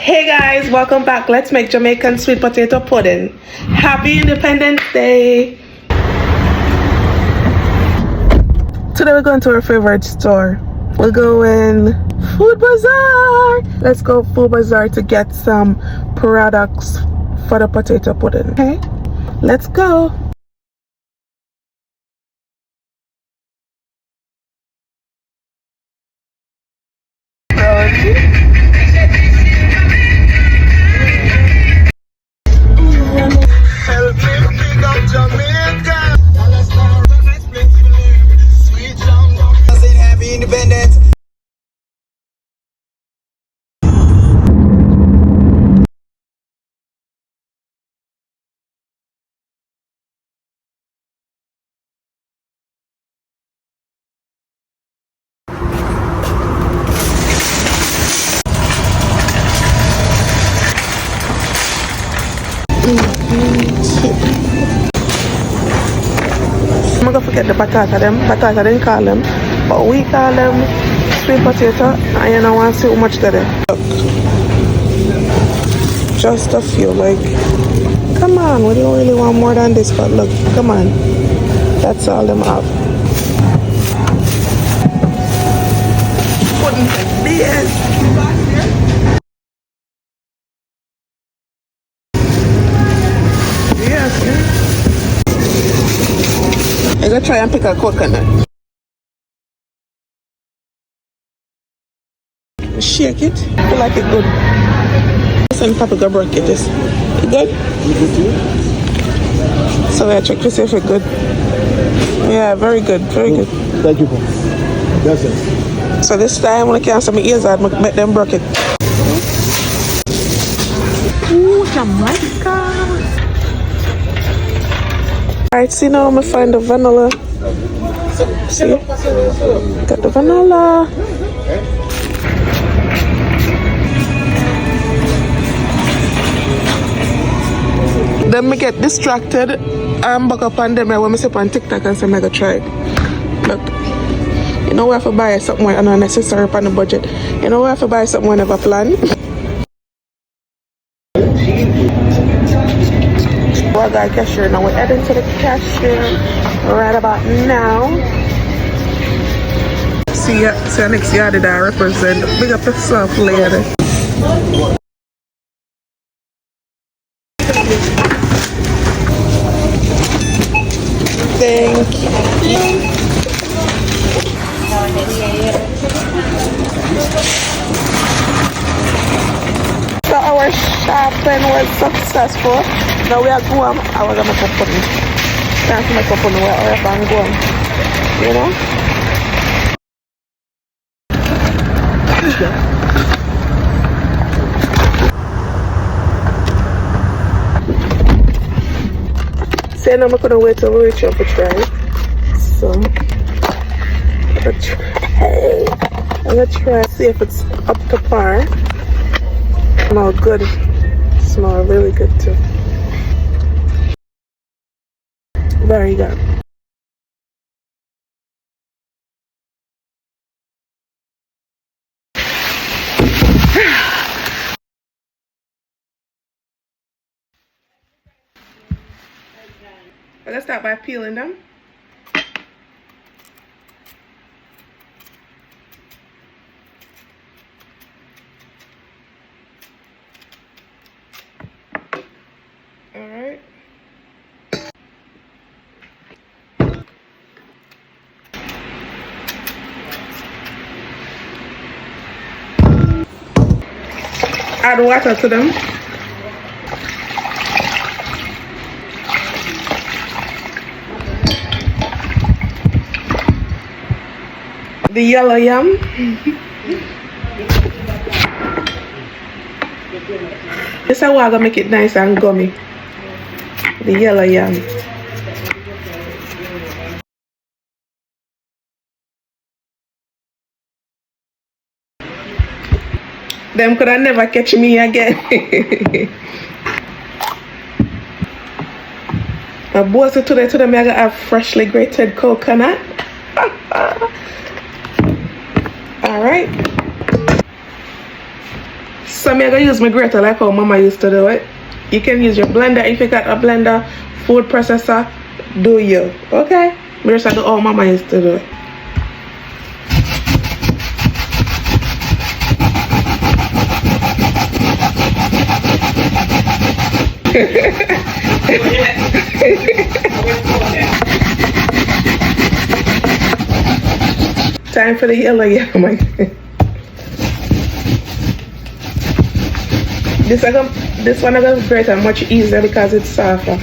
Hey guys, welcome back. Let's make Jamaican sweet potato pudding. Happy Independence Day. Today we're going to our favorite store. We're going Food Bazaar. Let's go Food Bazaar to get some products for the potato pudding. Okay, let's go. I'm gonna forget the batata them. Batata didn't call them, but we call them sweet potato. And you know, want to see how much that is. Look, just a few. Like, come on, we don't really want more than this, but look, come on, that's all them have. Pudding like this. Yes. I'm gonna try and pick a coconut. Shake it. I feel like it's good. And Papa go break it. Is it good? So I check to see if it's good. Yeah, very good. Very good. Thank you. That's it. So this time when I cancel my ears out, I make them break it. Ooh, Jamaica. Alright, see now I'm gonna find the vanilla. See? Got the vanilla. Then me get distracted and back up on them when I see on TikTok and say I go try it. Look, you know where I have to buy something unnecessary on the budget. You know where I have to buy something I never plan. Well, guys, cashier. Now we're heading to the cashier right about now. See the next yard that I represent. Big up yourself, lady. Thank you. So our shopping was successful. Now we are going. I was gonna make a pudding. Time to make a pudding where I'm going. You know? So now I'm gonna wait till we reach up to try it. So I'm gonna try see if it's up to par. Smell good. Smell really good too. Very good. Let's start by peeling them. All right. Add water to them. The yellow yam. This is how I'm gonna make it nice and gummy. The yellow yam. Them could have never catch me again. My boys today I'm gonna have freshly grated coconut. All right. So I'm gonna use my grater like how mama used to do it. You can use your blender if you got a blender, food processor, do you, okay? Me just do how mama used to do it. Time for the yellow, yeah, my God. This one I got greater much easier because it's softer.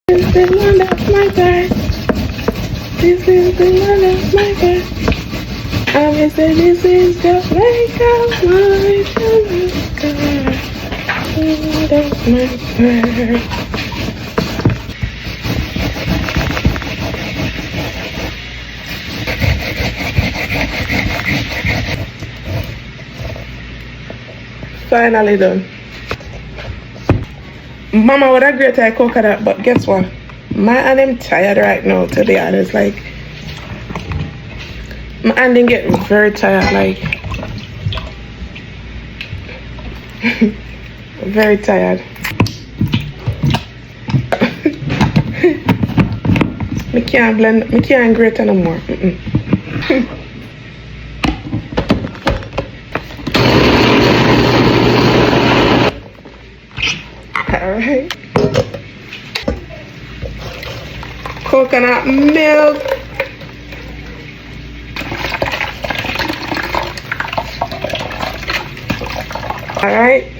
This is the one that's my God. This is the one that's my God. I will say this is the flake of my Jamaica. Oh, that's my bird. Finally done. Mama would have great I coconut, but guess what? My hand I'm tired right now, to be honest. Like my hand didn't get very tired, like very tired. Me can't blend, me can't grate anymore. Alright. Coconut milk. Alright.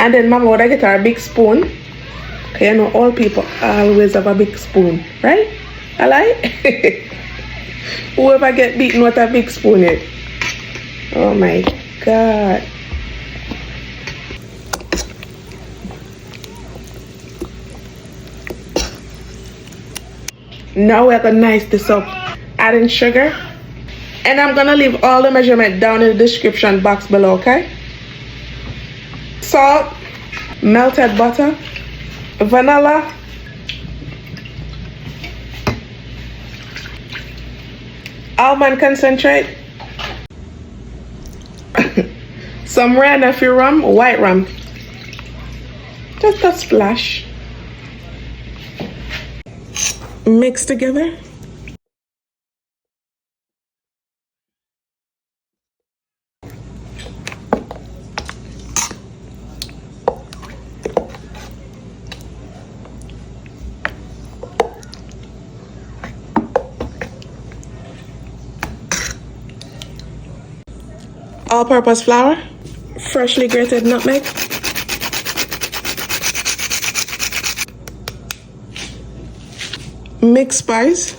And then mama would I get her a big spoon. Okay, you know all people always have a big spoon, right? I like. Whoever get beaten with a big spoon it. Oh my God. Now we're gonna nice this up. Adding sugar. And I'm gonna leave all the measurement down in the description box below, okay? Salt, melted butter, vanilla, almond concentrate, some red rum, white rum, just a splash. Mix together. All-purpose flour, freshly grated nutmeg, mixed spice,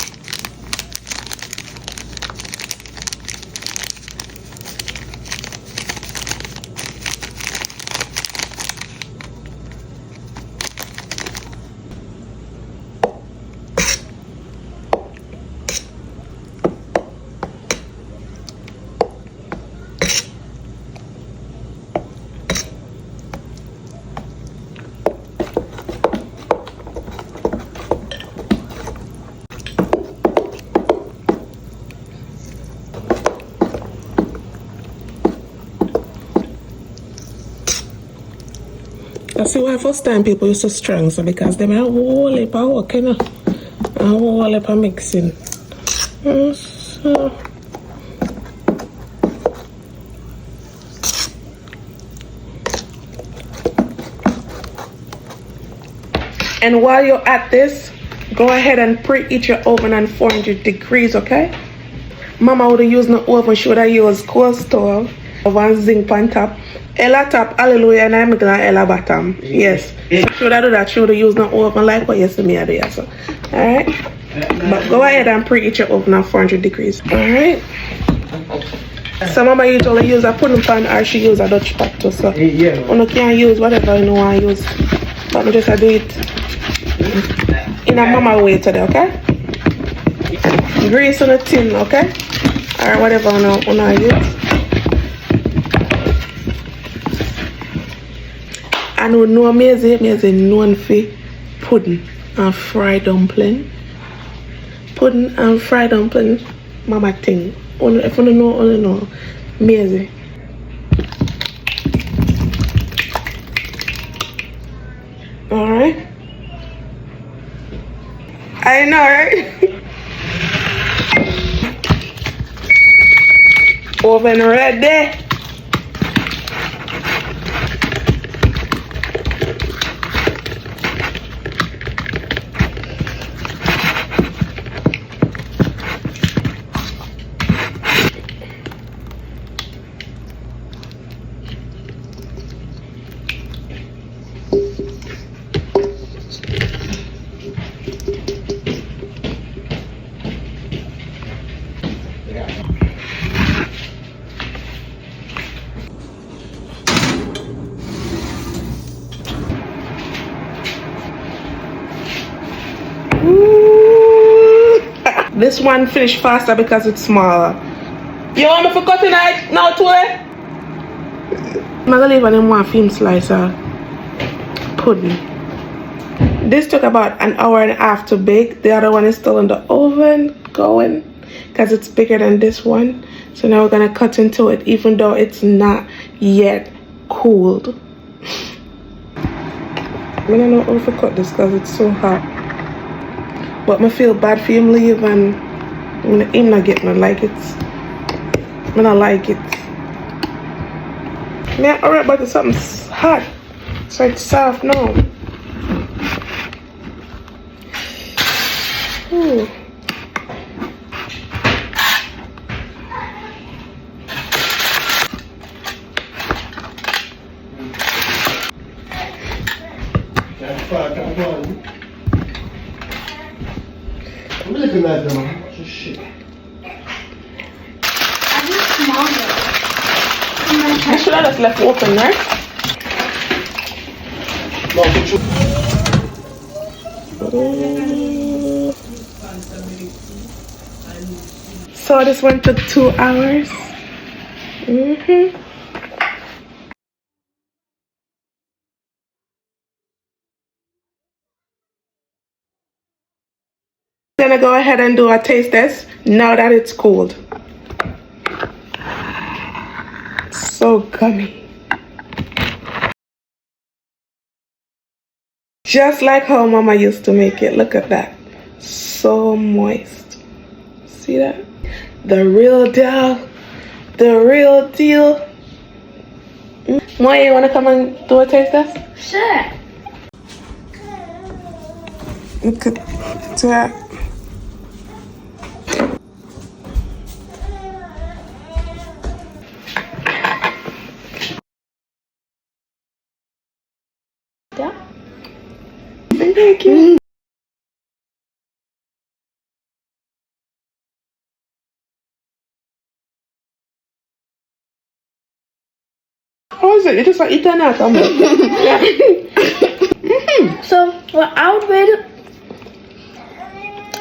I see why first time people used to strong, so because they have a whole heap of work, you know, a whole heap of mixing. So. And while you're at this, go ahead and preheat your oven on 400 degrees, okay? Mama would have used no oven, she would have used coal stove, one zinc on top. Ella top, hallelujah, and I'm gonna Ella bottom. Yes. So should I do that? Should I use no oven like what you see me do? So. Alright? But go ahead and preheat your oven at 400 degrees. Alright? So mama usually use a pudding pan or she use a Dutch pot too. So you can use whatever you want to use. But I just do it in in a mama way today, okay? Grease on the tin, okay? Or whatever on our use. I know no amazing known for pudding and fried dumpling. Pudding and fried dumpling, mama thing. If you don't know, only know. Amazing. Alright. I know, right? Oven ready. This one finished faster because it's smaller. You want me to cut it now too? I'm gonna leave them one film slicer pudding. This took about an hour and a half to bake. The other one is still in the oven going because it's bigger than this one. So now we're gonna cut into it even though it's not yet cooled. I don't know how to cut this because it's so hot. But I feel bad for him leave and him not getting like it. I don't like it. Man, alright, but it's something hot. So it's soft now. Ooh. I'm looking at them. Just shit. I think smaller. I should have just left open, right? No, but you. So this one took 2 hours. Gonna go ahead and do a taste test now that it's cold. So gummy. Just like how mama used to make it. Look at that. So moist. See that? The real deal. The real deal. Moya, you wanna come and do a taste test? Sure. Look at that. Thank you. How is it? You just like eat that out. So, well, I would rate it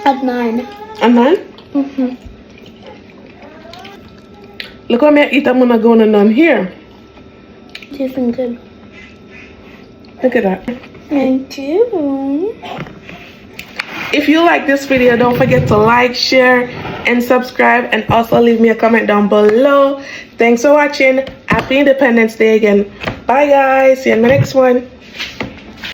at 9. A 9? Look how me eat. I'm gonna go on none here. Tasting good. Look at that. Thank you. If you like this video, don't forget to like, share, and subscribe, and also leave me a comment down below. Thanks for watching. Happy Independence Day again. Bye guys. See you in the next one.